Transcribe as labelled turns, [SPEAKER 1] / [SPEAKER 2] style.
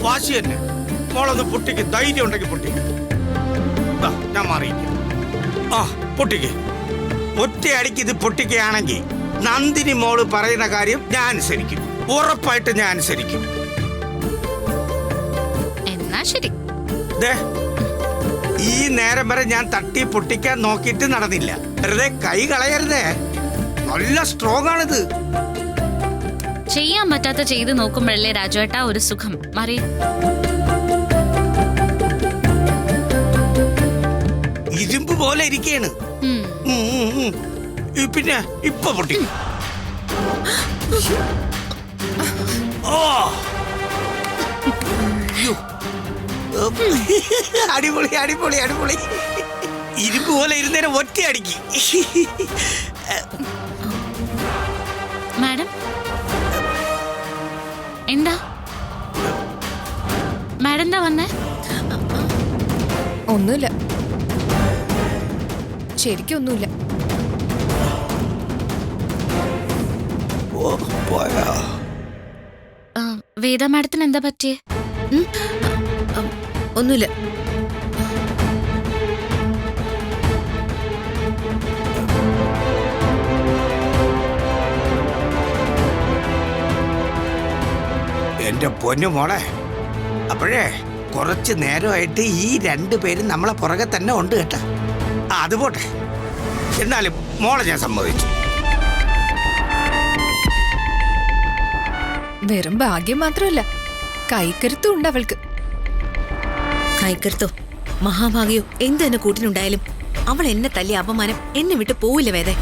[SPEAKER 1] വാശി തന്നെ. മോളൊന്ന് പൊട്ടിക്ക്, ധൈര്യം ഉണ്ടെങ്കിൽ പൊട്ടിക്ക്. ഞാൻ മാറിയിരിക്കും. ആ പൊട്ടിക്ക്. ഒറ്റയടിക്ക് ഇത് പൊട്ടിക്കുകയാണെങ്കിൽ നന്ദിനി മോള് പറയുന്ന കാര്യം ഞാൻ അനുസരിക്കും. ഉറപ്പായിട്ട് ഞാൻ അനുസരിക്കും.
[SPEAKER 2] എന്നാ ശരി.
[SPEAKER 1] ഈ നേരം വരെ ഞാൻ തട്ടി പൊട്ടിക്കാൻ നോക്കിയിട്ട് നടന്നില്ല. വെറുതെ കൈ കളയരുതേ. നല്ല സ്ട്രോങ് ആണിത്.
[SPEAKER 2] ചെയ്യാൻ പറ്റാത്ത ചെയ്ത് നോക്കുമ്പോഴല്ലേ രാജുവേട്ടാ ഒരു സുഖം. മാറി.
[SPEAKER 1] ഇരുമ്പ് പോലെ ഇരിക്കുകയാണ്. പിന്നെ ഇപ്പൊ പൊട്ടിക്കും. അടിപൊളി അടിപൊളി അടിപൊളി. ഇരുമ്പ് പോലെ ഇരുന്നേരം ഒറ്റ അടിക്ക്.
[SPEAKER 2] മാഡം എന്താ മാഡം എന്താ വന്നേ?
[SPEAKER 3] ഒന്നുമില്ല, ശരിക്കും ഒന്നുമില്ല.
[SPEAKER 2] വേദ മാഡത്തിന് എന്താ പറ്റിയേ?
[SPEAKER 3] ഒന്നുമില്ല.
[SPEAKER 1] എന്റെ പൊന്നു മോളെ, അപ്പോഴേ കുറച്ച് നേരമായിട്ട് ഈ രണ്ടുപേരും നമ്മളെ പുറകെ തന്നെ ഉണ്ട് കേട്ടാ. അത് പോട്ടെ, എന്നാലും മോളെ ഞാൻ സമ്മതിച്ചു.
[SPEAKER 3] വെറും ഭാഗ്യം മാത്രമല്ല, കൈക്കരുത്തും ഉണ്ട് അവൾക്ക്.
[SPEAKER 4] കൈക്കരുത്തോ മഹാഭാഗ്യോ എന്ത് തന്നെ കൂട്ടിനുണ്ടായാലും അവൾ എന്നെ തല്ലിയ അപമാനം എന്നെ വിട്ട് പോവില്ല വേദേ.